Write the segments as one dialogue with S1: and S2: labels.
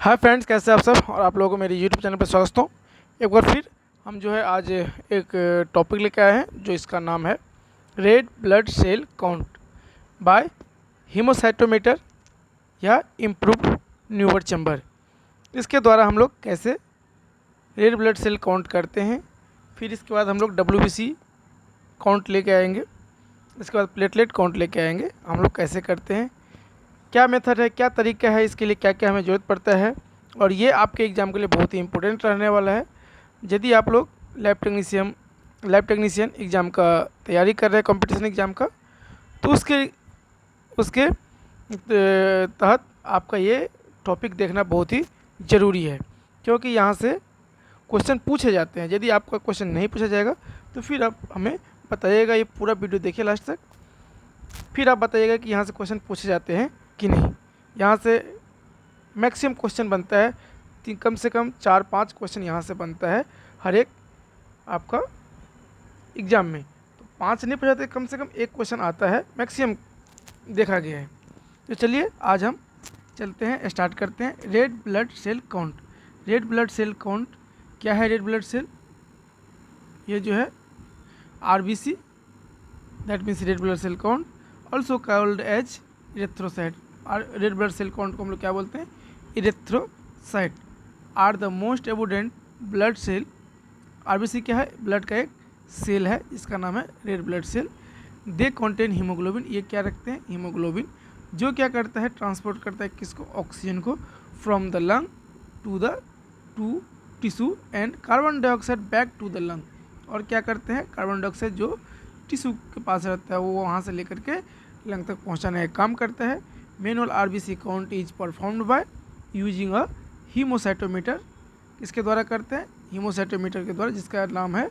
S1: Hi friends, कैसे हैं आप सब। और आप लोगों को मेरे यूट्यूब चैनल पर स्वागत हो। एक बार फिर हम जो है आज एक टॉपिक लेके आए हैं जो इसका नाम है red blood cell count by haemocytometer या इम्प्रूव्ड न्यूवर चैम्बर। इसके द्वारा हम लोग कैसे रेड ब्लड सेल काउंट करते हैं, फिर इसके बाद हम लोग WBC काउंट लेके आएंगे, इसके बाद प्लेटलेट काउंट लेके आएंगे। हम लोग कैसे करते हैं, क्या मेथड है, क्या तरीका है, इसके लिए क्या क्या हमें ज़रूरत पड़ता है। और ये आपके एग्ज़ाम के लिए बहुत ही इंपॉर्टेंट रहने वाला है। यदि आप लोग लैब टेक्नीशियन एग्ज़ाम का तैयारी कर रहे हैं, कंपटीशन एग्ज़ाम का, तो उसके तहत आपका ये टॉपिक देखना बहुत ही ज़रूरी है, क्योंकि यहाँ से क्वेश्चन पूछे जाते हैं। यदि आपका क्वेश्चन नहीं पूछा जाएगा तो फिर आप हमें बताइएगा। ये पूरा वीडियो देखिए लास्ट तक, फिर आप बताइएगा कि यहाँ से क्वेश्चन पूछे जाते हैं कि नहीं। यहाँ से मैक्सिमम क्वेश्चन बनता है, कम से कम 4-5 क्वेश्चन यहाँ से बनता है हर एक आपका एग्ज़ाम में। तो 5 नहीं पूछाते, कम से कम एक क्वेश्चन आता है, मैक्सिमम देखा गया है। तो चलिए आज हम चलते हैं, स्टार्ट करते हैं। Red blood cell count. Red blood cell count क्या है? रेड ब्लड सेल ये जो है RBC, that means red blood cell count, also called as erythrocyte. Red blood cell count को हम लोग क्या बोलते हैं? Erythrocyte are the most abundant blood cell. RBC क्या है? ब्लड का एक सेल है, इसका नाम है red blood cell. They contain haemoglobin. ये क्या रखते हैं? हीमोग्लोबिन, जो क्या करता है? ट्रांसपोर्ट करता है किसको? ऑक्सीजन को, from the lung to tissue and carbon dioxide back to the lung. और क्या करते हैं? कार्बन डाइऑक्साइड जो टिश्यू के पास रहता है वो वहाँ से लेकर के लंग तक पहुँचाने का काम करता है। Manual RBC count is performed by using a haemocytometer. किसके द्वारा करते हैं? हीमोसाइटोमीटर के द्वारा, जिसका नाम है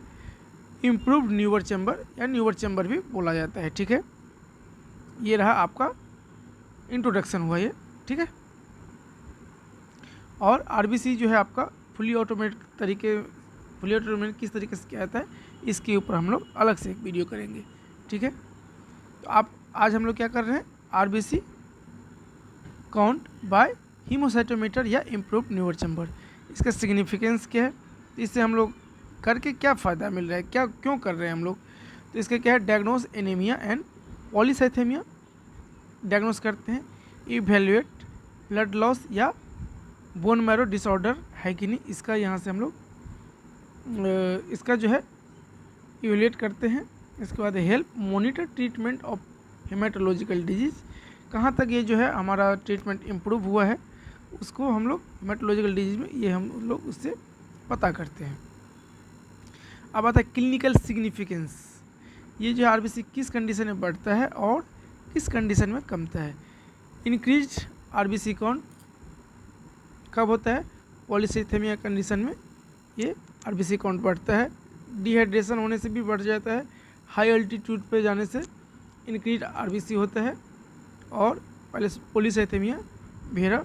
S1: इम्प्रूव्ड न्यूवर चैम्बर या न्यूवर चैम्बर भी बोला जाता है। ठीक है, ये रहा आपका इंट्रोडक्शन हुआ ये। ठीक है, और RBC जो है आपका फुली ऑटोमेटिक किस तरीके से किया जाता है, इसके ऊपर हम लोग अलग से एक वीडियो करेंगे। ठीक है, तो आज हम लोग क्या कर रहे हैं? RBC काउंट बाय हीमोसाइटोमीटर या इम्प्रूव्ड न्यूवर चैम्बर। इसका सिग्निफिकेंस क्या है? इससे हम लोग करके क्या फ़ायदा मिल रहा है, क्या क्यों कर रहे हैं हम लोग? तो इसका क्या है? Diagnose anaemia and polycythaemia diagnose करते हैं। इवेल्युएट ब्लड लॉस या बोन मैरो डिसऑर्डर है कि नहीं, इसका यहाँ से हम लोग इसका जो है इवेल्युएट करते हैं। इसके बाद help monitor treatment of haematological disease. कहाँ तक ये जो है हमारा ट्रीटमेंट इम्प्रूव हुआ है, उसको हम लोग हेमाटोलॉजिकल डिजीज़ में ये हम लोग उससे पता करते हैं। अब आता है क्लिनिकल सिग्निफिकेंस। ये जो RBC किस कंडीशन में बढ़ता है और किस कंडीशन में कमता है। इंक्रीज RBC काउंट कब होता है? पॉलीसाइथेमिया कंडीशन में ये RBC काउंट बढ़ता है। डिहाइड्रेशन होने से भी बढ़ जाता है। हाई अल्टीट्यूड पे जाने से इंक्रीज RBC होता है। और पॉलीसाइथेमिया भेरा,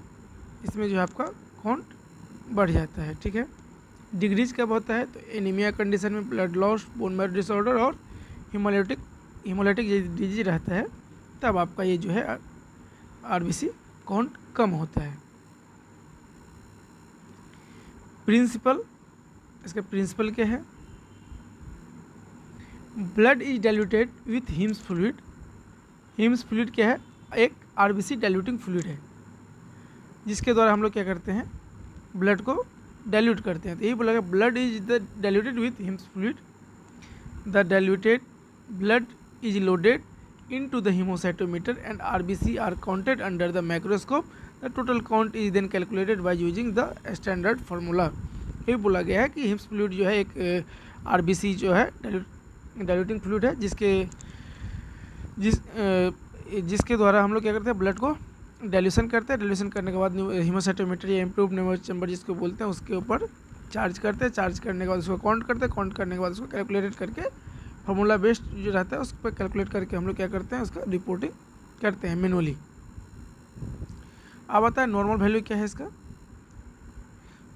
S1: इसमें जो है आपका काउंट बढ़ जाता है। ठीक है, डिक्रीज कब होता है? तो एनीमिया कंडीशन में, blood loss, bone marrow disorder और हीमोलाइटिक डिजीज रहता है, तब आपका ये जो है RBC काउंट कम होता है। प्रिंसिपल, इसका प्रिंसिपल क्या है? Blood is diluted with Hayem's fluid. Hayem's fluid क्या है? एक RBC डाइल्यूटिंग फ्लूइड है, जिसके द्वारा हम लोग क्या करते हैं? ब्लड को डाइल्यूट करते हैं। तो यही बोला गया, blood is the diluted with Hayem's fluid. The diluted blood is loaded into the hemocytometer and RBC are counted under the microscope. The total count is then calculated by using the standard formula. ये बोला गया है कि hymns fluid जो है एक RBC जो है डाइल्यूटिंग फ्लूइड है, जिसके द्वारा हम लोग क्या करते हैं? ब्लड को डाइल्यूशन करते हैं। डाइल्यूशन करने के बाद हीमोसाइटोमीटर या इम्प्रूव्ड न्यूवर चैम्बर जिसको बोलते हैं, उसके ऊपर चार्ज करते हैं। चार्ज करने के बाद उसको काउंट करते हैं। काउंट करने के बाद उसको कैलकुलेट करके फार्मूला बेस्ड जो रहता है उस पर कैलकुलेट करके हम लोग क्या करते हैं? उसका रिपोर्टिंग करते हैं मैनुअली। अब आता है नॉर्मल वैल्यू क्या है इसका?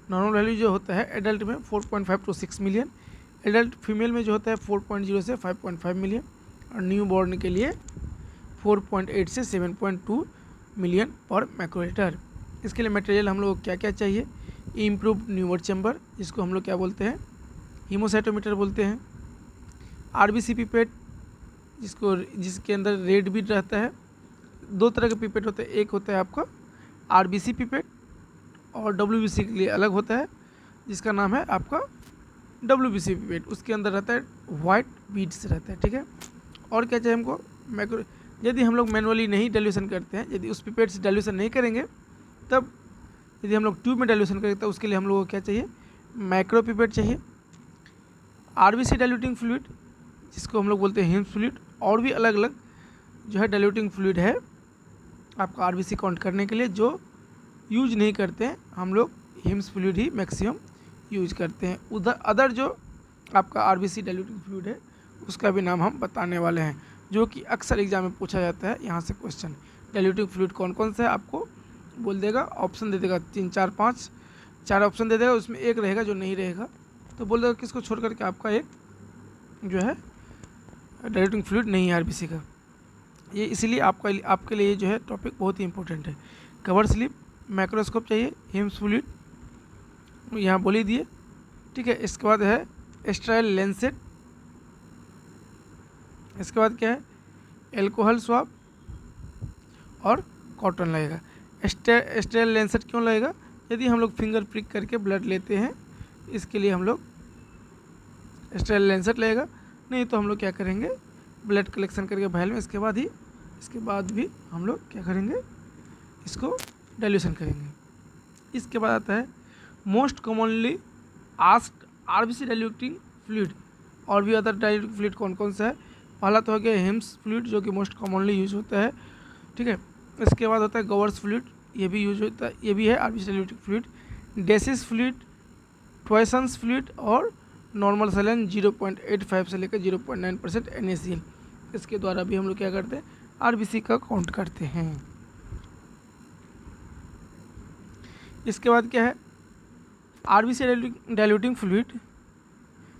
S1: नॉर्मल वैल्यू जो होता है एडल्ट में 4.5 to 6 मिलियन, एडल्ट फीमेल में जो होता है 4.0 से 5.5 मिलियन, और न्यू बॉर्न के लिए 4.8 से 7.2 मिलियन पर माइक्रोलीटर। इसके लिए मटेरियल हम लोग को क्या क्या चाहिए, इम्प्रूव्ड न्यूमर चैम्बर जिसको हम लोग क्या बोलते हैं, हीमोसाइटोमीटर बोलते हैं, आरबीसी पिपेट जिसके अंदर रेड बीड रहता है। दो तरह के पिपेट होते हैं, एक होता है आपका आरबीसी पिपेट और डब्ल्यूबीसी के लिए अलग होता है जिसका नाम है आपका डब्ल्यूबीसी पिपेट, उसके अंदर रहता है वाइट बीड्स रहता है, ठीक है। और क्या चाहिए हमको, मैक्रो, यदि हम लोग मैनुअली नहीं डाइल्यूशन करते हैं, यदि उस पिपेट से डाइल्यूशन नहीं करेंगे, तब यदि हम लोग ट्यूब में डाइल्यूशन करेंगे तो उसके लिए हम लोगों को क्या चाहिए, मैक्रो पिपेट चाहिए। आरबीसी डाइल्यूटिंग फ्लूइड जिसको हम लोग बोलते हैं हिम्स फ्लूइड, और भी अलग अलग जो है डाइल्यूटिंग फ्लूइड है आपका आरबीसी काउंट करने के लिए, जो यूज नहीं करते हैं हम लोग हिम्स फ्लूइड ही मैक्सिमम यूज करते हैं। उधर अदर जो आपका आरबीसी डाइल्यूटिंग फ्लूइड है उसका भी नाम हम बताने वाले हैं, जो कि अक्सर एग्जाम में पूछा जाता है। यहाँ से क्वेश्चन डाइल्यूटिंग फ्लूइड कौन कौन सा है आपको बोल देगा, ऑप्शन दे देगा 3 4 5 4 ऑप्शन दे देगा, उसमें एक रहेगा जो नहीं रहेगा, तो बोल देगा किसको छोड़ करके आपका एक जो है डाइल्यूटिंग फ्लूइड नहीं है आरबीसी का। ये इसलिए आपके लिए जो है टॉपिक बहुत ही इंपॉर्टेंट है। कवर स्लिप, माइक्रोस्कोप चाहिए, हिम्स फ्लूइड यहाँ बोल ही दिए, ठीक है। इसके बाद है स्टेराइल लेंसेट, इसके बाद क्या है, एल्कोहल स्वाब और कॉटन लगेगा। स्टेराइल लेंसेट क्यों लगेगा, यदि हम लोग फिंगर प्रिक करके ब्लड लेते हैं इसके लिए हम लोग स्टेराइल लेंसेट लगेगा, नहीं तो हम लोग क्या करेंगे, ब्लड कलेक्शन करके वायल में, इसके बाद भी हम लोग क्या करेंगे, इसको डाइल्यूशन करेंगे। इसके बाद आता है most commonly asked RBC diluting fluid, और भी अदर डाइल्यूटिंग फ्लूइड कौन कौन सा है। पहला तो हो गया हिम्स फ्लूइड जो कि मोस्ट कॉमनली यूज होता है, ठीक है। इसके बाद होता है गवर्स फ्लूइड, ये भी यूज होता है, ये भी है RBC diluting fluid. Dacie's fluid, Toisson's fluid और नॉर्मल सेलेन 0.85 से लेकर 0.9% NaCl, इसके द्वारा भी हम लोग क्या करते हैं, आरबीसी का काउंट करते हैं। इसके बाद क्या है, आरबीसी डाइल्यूटिंग फ्लूइड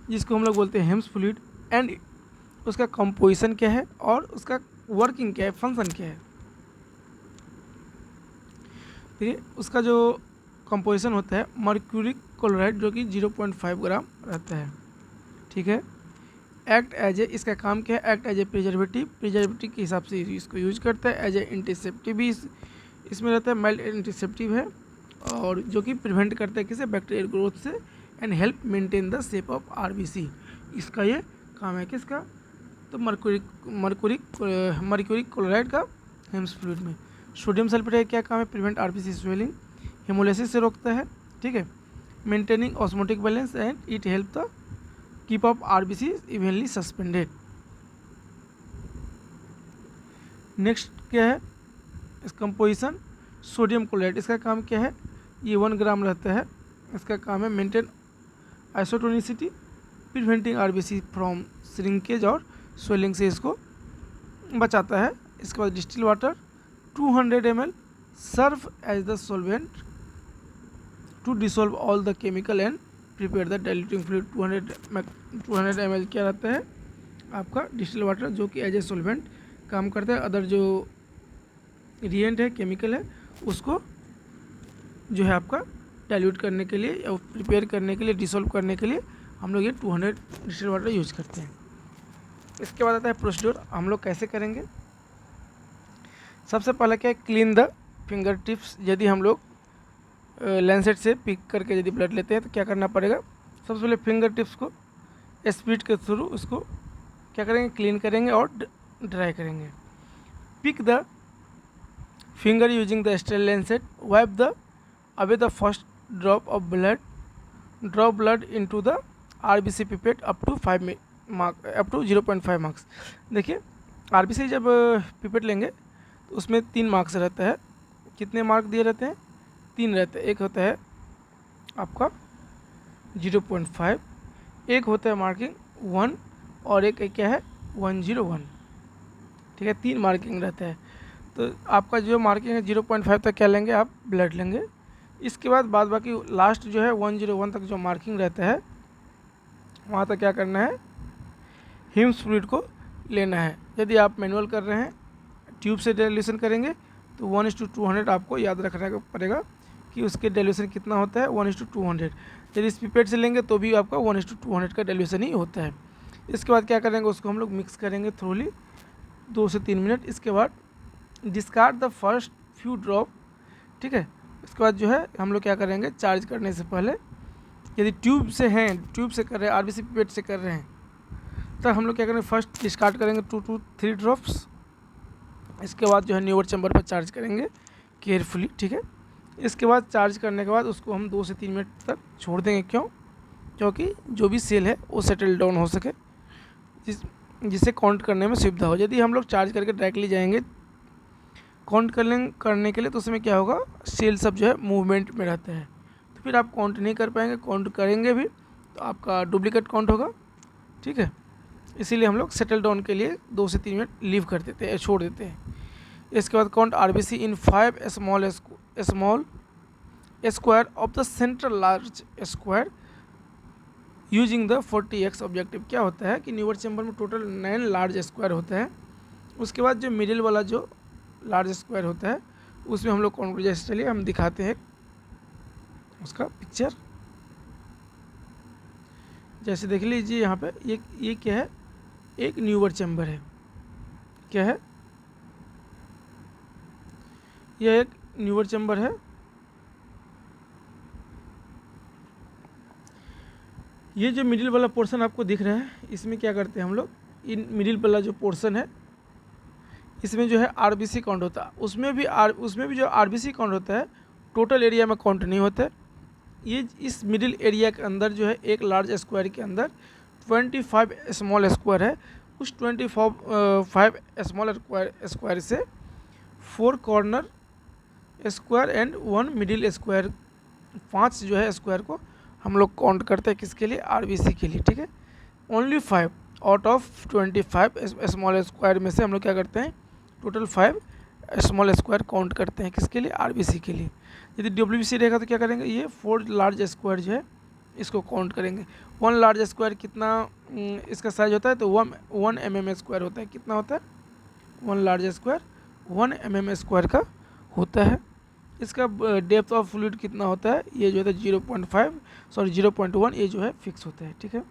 S1: जिसको हम लोग बोलते हैं हिम्स फ्लूइड, एंड उसका कंपोजिशन क्या है और उसका वर्किंग क्या है, फंक्शन क्या है। ठीक है, उसका जो कंपोजिशन होता है मर्क्यूरिक क्लोराइड जो कि 0.5 ग्राम रहता है, ठीक है। एक्ट एज ए, इसका काम क्या है, एक्ट एज ए प्रिजर्वेटिव के हिसाब से इसको यूज करता है। एज ए एंटीसेप्टिव भी इसमें रहता है, माइल्ड एंटीसेप्टिव है, और जो कि प्रिवेंट करता है किसे, बैक्टीरियल ग्रोथ से, and help maintain the shape of RBC, इसका ये काम है किसका, तो मर्क्यूरिक क्लोराइड का हिम्स फ्लूइड में। सोडियम सल्फेट का क्या काम है, प्रिवेंट आरबीसी स्वेलिंग, हेमोलाइसिस से रोकता है, ठीक है। Maintaining osmotic balance and it help the keep up RBC evenly suspended. Next क्या है, इस कंपोजिशन सोडियम क्लोराइड, इसका काम क्या है, ये 1 ग्राम रहता है, इसका काम है maintain isotonicity, preventing RBC from shrinkage और स्वेलिंग से इसको बचाता है। इसके बाद distil water 200 ml serve as the solvent to dissolve all the chemical and prepare the diluting fluid. 200 ml क्या रहता है आपका डिस्टिल वाटर, जो कि एज ए सॉल्वेंट काम करता है। अदर जो रिएंट है, केमिकल है, उसको जो है आपका डाइल्यूट करने के लिए या प्रिपेयर करने के लिए, डिसॉल्व करने के लिए हम लोग ये 200 डिस्टिल वाटर यूज करते हैं। इसके बाद आता है प्रोसीड्यूर, हम लोग कैसे करेंगे। सबसे पहले क्या है, क्लीन द फिंगर टिप्स। यदि हम लोग लैंसेट से पिक करके यदि ब्लड लेते हैं तो क्या करना पड़ेगा, सबसे पहले फिंगर टिप्स को स्पीड के थ्रू उसको क्या करेंगे, क्लीन करेंगे और ड्राई करेंगे। Pick the finger using the sterile lancet, wipe the away the first drop of blood, drop blood into the RBC pipette up to 0.5 marks. देखिए आरबीसी जब पिपेट लेंगे तो उसमें 3 मार्क्स रहता है। कितने मार्क दिए रहते हैं, 3 रहते हैं। एक होता है आपका 0.5, एक होता है मार्किंग 1 और एक क्या है 101, ठीक है। 3 मार्किंग रहता है। तो आपका जो मार्किंग है 0.5 तक क्या लेंगे आप, ब्लड लेंगे। इसके बाद बाकी लास्ट जो है 101 तक जो मार्किंग रहता है वहाँ तक क्या करना है, हिम्स फ्लूइड को लेना है। यदि आप मैनुअल कर रहे हैं, ट्यूब से डाइल्यूशन करेंगे तो 1:200 आपको याद रखना पड़ेगा कि उसके डेल्यूशन कितना होता है, 1:200। यदि इस पिपेट से लेंगे तो भी आपका 1:200 का डेल्यूशन ही होता है। इसके बाद क्या करेंगे, उसको हम लोग मिक्स करेंगे थ्रोली 2 से 3 मिनट। इसके बाद discard the first few drop, ठीक है। इसके बाद जो है हम लोग क्या करेंगे, चार्ज करने से पहले यदि ट्यूब से हैं, ट्यूब से कर रहे हैं, आरबीसी पिपेट से कर रहे हैं, तो हम लोग क्या करेंगे, फर्स्ट डिस्कार्ड करेंगे 2 to 3 ड्रॉप्स। इसके बाद जो है न्यूअर चैम्बर पर चार्ज करेंगे केयरफुली, ठीक है। इसके बाद चार्ज करने के बाद उसको हम 2 से 3 मिनट तक छोड़ देंगे। क्यों? क्योंकि जो भी सेल है वो सेटल डाउन हो सके, जिसे काउंट करने में सुविधा हो। यदि हम लोग चार्ज करके डायरेक्टली जाएंगे काउंट करने के लिए, तो उसमें क्या होगा, सेल सब जो है मूवमेंट में रहता है, तो फिर आप काउंट नहीं कर पाएंगे। काउंट करेंगे भी तो आपका डुप्लीकेट काउंट होगा, ठीक है। इसीलिए हम लोग सेटल डाउन के लिए 2 से 3 मिनट लीव कर देते हैं, छोड़ देते हैं। इसके बाद count RBC in 5 small square of the central large square using the 40x objective. क्या होता है कि न्यूअर चैम्बर में टोटल 9 लार्ज स्क्वायर होता है। उसके बाद जो मिडिल वाला जो लार्ज स्क्वायर होता है उसमें हम लोग काउंट, जैसे चलिए हम दिखाते हैं उसका पिक्चर। जैसे देख लीजिए यहाँ पे ये क्या है, एक न्यूअर चैम्बर है। क्या है? यह एक न्यूअर चैम्बर है। ये जो मिडिल वाला पोर्शन आपको दिख रहा है, इसमें क्या करते हैं हम लोग, इन मिडिल वाला जो पोर्शन है इसमें जो है आरबीसी काउंट होता है। उसमें भी जो आरबीसी काउंट होता है टोटल एरिया में काउंट नहीं होता है। ये इस मिडिल एरिया के अंदर जो है एक लार्ज स्क्वायर के अंदर 25 स्मॉल स्क्वायर है। उस 25 स्मॉल स्क्वायर से 4 corner square and 1 middle square, 5 जो है स्क्वायर को हम लोग काउंट करते हैं किसके लिए, आरबीसी के लिए, ठीक है। Only 5 out of 25 small square में से हम लोग क्या करते हैं, टोटल 5 स्मॉल स्क्वायर काउंट करते हैं किसके लिए, आरबीसी के लिए। यदि डब्ल्यूबीसी रहेगा तो क्या करेंगे, ये 4 लार्ज स्क्वायर जो है इसको काउंट करेंगे। 1 लार्ज स्क्वायर कितना इसका साइज होता है, तो 1 mm स्क्वायर होता है। कितना होता है? 1 लार्ज स्क्वायर 1 mm स्क्वायर का होता है। इसका डेप्थ ऑफ फ्लूइड कितना होता है, ये जो है 0.1 ये जो है फिक्स होता है, ठीक है।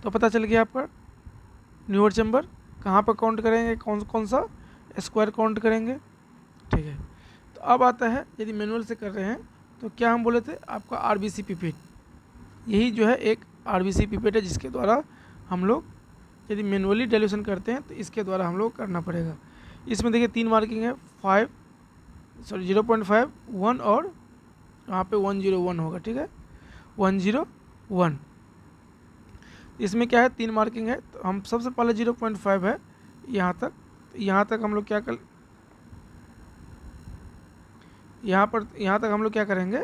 S1: तो पता चल गया आपका न्यूअर चैम्बर कहाँ पर काउंट करेंगे, कौन सा स्क्वायर काउंट करेंगे, ठीक है। तो अब आता है यदि मैनुअल से कर रहे हैं तो क्या हम बोले थे आपका आरबीसी पिपेट। यही जो है एक आरबीसी पिपेट है जिसके द्वारा हम लोग यदि मैनुअली डाइल्यूशन करते हैं तो इसके द्वारा हम लोग करना पड़ेगा। इसमें देखिए 3 मार्किंग है, 0.5, 1 और यहाँ पे 101 होगा, ठीक है, 101। इसमें क्या है, 3 मार्किंग है। तो हम सबसे पहले 0.5 है यहाँ तक हम लोग क्या कर, यहाँ तक हम लोग क्या करेंगे,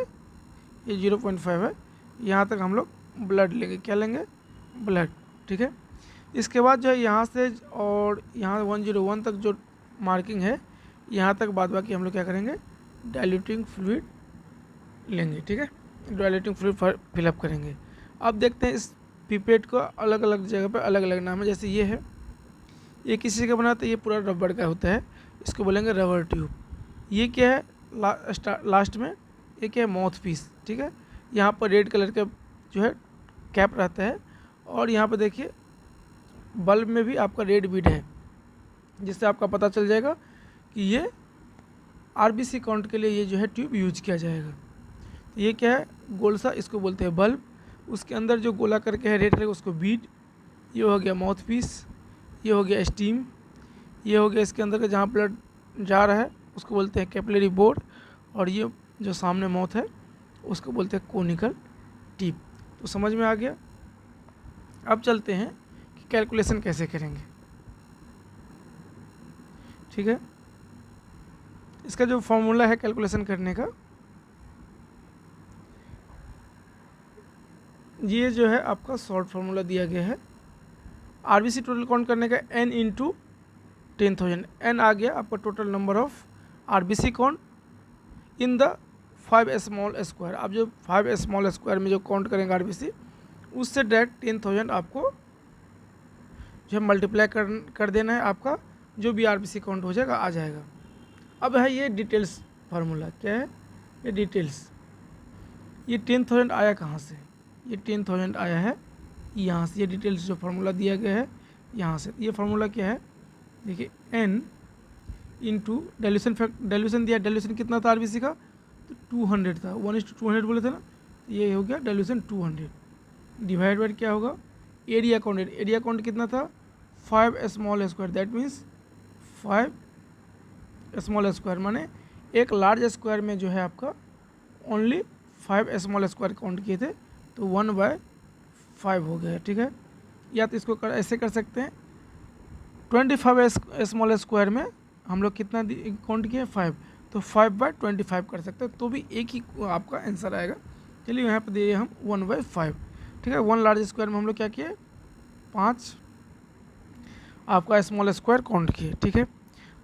S1: ये 0.5 है, यहाँ तक हम लोग ब्लड लेंगे। क्या लेंगे? ब्लड, ठीक है। इसके बाद जो है यहाँ से और यहाँ 101 तक जो मार्किंग है यहाँ तक बाद बाकी हम लोग क्या करेंगे, डाइल्यूटिंग फ्लूइड लेंगे, ठीक है। डाइल्यूटिंग फ्लूइड फिलअप करेंगे। अब देखते हैं इस पिपेट को अलग अलग जगह पर अलग अलग नाम है। जैसे ये है, ये किसी का बना तो ये पूरा रबड़ का होता है, इसको बोलेंगे रबर ट्यूब। ये क्या है लास्ट में, ये क्या है, माउथ पीस, ठीक है। यहाँ पर रेड कलर का जो है कैप रहता है और यहाँ पर देखिए बल्ब में भी आपका रेड बीड है, जिससे आपका पता चल जाएगा कि ये आरबीसी काउंट के लिए ये जो है ट्यूब यूज किया जाएगा। तो ये क्या है, गोल सा, इसको बोलते हैं बल्ब। उसके अंदर जो गोला करके है रेड कलर उसको बीड। ये हो गया माउथ पीस, ये हो गया स्टीम, ये हो गया इसके अंदर का जहाँ ब्लड जा रहा है उसको बोलते हैं कैपिलरी बोर्ड, और ये जो सामने माउथ है उसको बोलते हैं कोनिकल टिप। तो समझ में आ गया। अब चलते हैं कि कैलकुलेशन कैसे करेंगे, ठीक है। इसका जो फॉर्मूला है कैलकुलेशन करने का, ये जो है आपका शॉर्ट फार्मूला दिया गया है। आरबीसी टोटल काउंट करने का n इंटू 10,000, n आ गया आपका total number of RBC count in the 5 small square. आप जो 5 स्मॉल स्क्वायर में जो काउंट करेंगे आरबीसी, उससे डायरेक्ट 10,000 आपको जो है मल्टीप्लाई कर देना है। आपका जो भी आरबीसी काउंट हो जाएगा आ जाएगा। अब है ये डिटेल्स फार्मूला, क्या है ये डिटेल्स। ये 10,000 आया कहाँ से, ये 10,000 आया है यहाँ से, ये डिटेल्स जो फार्मूला दिया गया है यहाँ से। ये फार्मूला क्या है, देखिए n into dilution fact, dilution दिया, डाइल्यूशन कितना था आरबीसी का, तो 200 था, 1:200 बोले थे ना, तो ये हो गया डाइल्यूशन 200 डिवाइड बाय क्या होगा, एरिया काउंट। एरिया काउंट कितना था 5 small square, that means 5 small square, माने एक लार्ज स्क्वायर में जो है आपका ओनली 5 स्मॉल स्क्वायर काउंट किए थे, तो 1/5 हो गया, ठीक है। या तो इसको ऐसे कर सकते हैं, 25 स्मॉल स्क्वायर में हम लोग कितना काउंट किए 5, तो 5/25 कर सकते हैं, तो भी एक ही आपका आंसर आएगा। चलिए यहाँ पे दिए हम 1/5, ठीक है। 1 लार्ज स्क्वायर में हम लोग क्या किए 5 आपका स्मॉल स्क्वायर काउंट किए, ठीक है।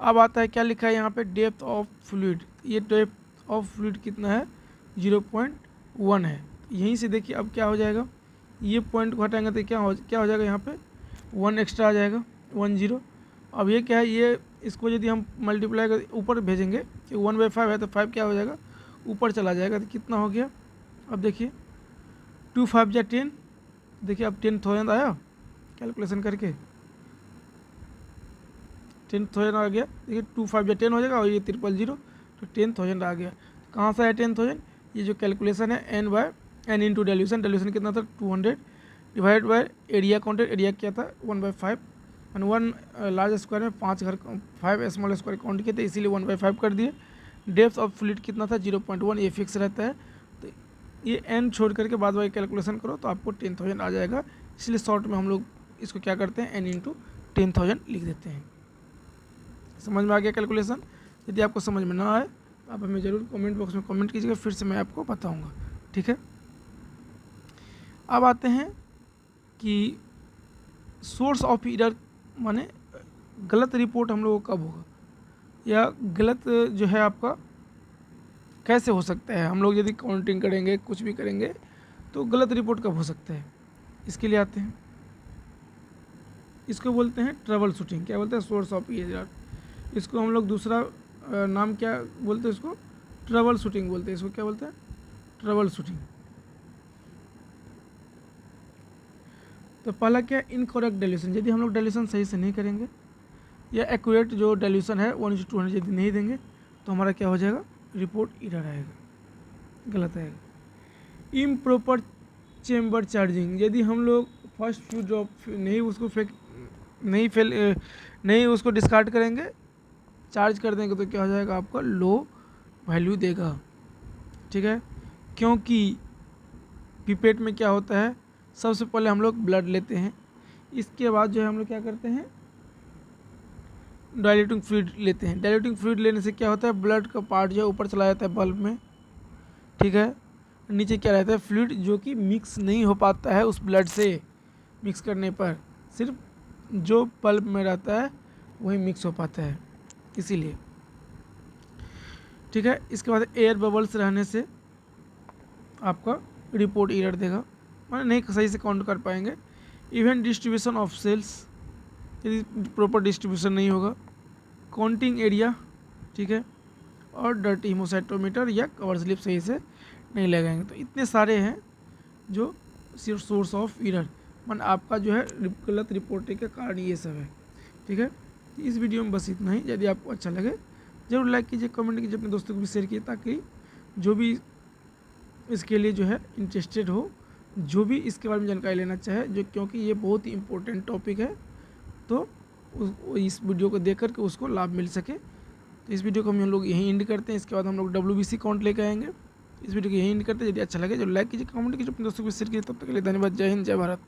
S1: अब आता है क्या लिखा है यहाँ पे, डेप्थ ऑफ फ्लूइड। ये डेप्थ ऑफ फ्लूइड कितना है 0.1 है। यहीं से देखिए अब क्या हो जाएगा, ये पॉइंट को हटाएंगे तो क्या हो जाएगा, यहाँ पे 1 एक्स्ट्रा आ जाएगा, 10। अब ये क्या है, ये इसको यदि हम मल्टीप्लाई कर ऊपर भेजेंगे, कि 1/5 है तो 5 क्या हो जाएगा ऊपर चला जाएगा, तो कितना हो गया, अब देखिए 2 5 या 10, देखिए अब 10,000 आया कैलकुलेशन करके, 10,000 आ गया। देखिए 2 5 या 10 हो जाएगा, और ये 000, तो 10,000 आ गया। कहाँ से है 10,000, ये जो कैलकुलेशन है n इंटू डाइल्यूशन, डाइल्यूशन कितना था 200 divide by area counted, area क्या था 1/5, एंड 1 लार्ज स्क्वायर में 5 स्मॉल स्क्वायर काउंट किए थे, इसीलिए 1/5 कर दिए। डेप्थ ऑफ फ्लूइड कितना था 0.1, ये फिक्स रहता है, तो ये n छोड़ करके बाद वाली कैलकुलेशन करो तो आपको 10,000 आ जाएगा। इसलिए शॉर्ट में हम लोग इसको क्या करते हैं, n इंटू 10,000 लिख देते हैं। समझ में आ गया कैलकुलेशन। यदि आपको समझ में ना आए तो आप हमें ज़रूर कमेंट बॉक्स में कमेंट कीजिएगा, फिर से मैं आपको बताऊंगा, ठीक है। अब आते हैं कि सोर्स ऑफ एरर, माने गलत रिपोर्ट हम लोगों को कब होगा, या गलत जो है आपका कैसे हो सकता है। हम लोग यदि काउंटिंग करेंगे, कुछ भी करेंगे, तो गलत रिपोर्ट कब हो सकता है, इसके लिए आते हैं। इसको बोलते हैं ट्रबल शूटिंग। क्या बोलते हैं, सोर्स ऑफ एरर। इसको हम लोग दूसरा नाम क्या बोलते हैं, इसको ट्रबल शूटिंग बोलते हैं। इसको क्या बोलते हैं, ट्रबल शूटिंग। तो पहला क्या, इनकरेक्ट डाइल्यूशन। यदि हम लोग डाइल्यूशन सही से नहीं करेंगे, या एक्यूरेट जो डाइल्यूशन है 1:200 यदि नहीं देंगे, तो हमारा क्या हो जाएगा, रिपोर्ट एरर आएगा, गलत आएगा। Improper chamber charging. यदि हम लोग फर्स्ट फ्यू ड्रॉप नहीं उसको नहीं उसको डिस्कार्ड करेंगे, चार्ज कर देंगे, तो क्या हो जाएगा, आपका लो वैल्यू देगा, ठीक है। क्योंकि पिपेट में क्या होता है, सबसे पहले हम लोग ब्लड लेते हैं, इसके बाद जो है हम लोग क्या करते हैं, डाइल्यूटिंग फ्लूइड लेते हैं। डाइल्यूटिंग फ्लूइड लेने से क्या होता है, ब्लड का पार्ट जो है ऊपर चला जाता है बल्ब में, ठीक है। नीचे क्या रहता है, फ्लूइड जो कि मिक्स नहीं हो पाता है उस ब्लड से, मिक्स करने पर सिर्फ जो बल्ब में रहता है वही मिक्स हो पाता है, इसीलिए, ठीक है। इसके बाद एयर बबल्स रहने से आपका रिपोर्ट एरर देगा, माने नहीं सही से काउंट कर पाएंगे। इवन डिस्ट्रीब्यूशन ऑफ सेल्स, यदि प्रॉपर डिस्ट्रीब्यूशन नहीं होगा। काउंटिंग एरिया, ठीक है। और डर्टी हीमोसाइटोमीटर या कवर स्लिप सही से नहीं लगाएंगे। तो इतने सारे हैं जो सिर्फ सोर्स ऑफ एरर, मन आपका जो है गलत रिपोर्टिंग के कारण ये सब है, ठीक है। इस वीडियो में बस इतना ही। यदि आपको अच्छा लगे ज़रूर लाइक कीजिए, कमेंट कीजिए, अपने दोस्तों को भी शेयर कीजिए, ताकि जो भी इसके लिए जो है इंटरेस्टेड हो, जो भी इसके बारे में जानकारी लेना चाहे, जो क्योंकि ये बहुत ही इम्पोर्टेंट टॉपिक है, तो इस वीडियो को देख कर के उसको लाभ मिल सके। तो इस वीडियो को हम लोग यहीं एंड करते हैं। इसके बाद हम लोग WBC काउंट लेकर आएंगे। इस वीडियो को यहीं एंड करते हैं। यदि अच्छा लगे जो लाइक कीजिए, कमेंट कीजिए, अपने दोस्तों को शेयर कीजिए। तब तक के लिए धन्यवाद। जय हिंद, जय भारत।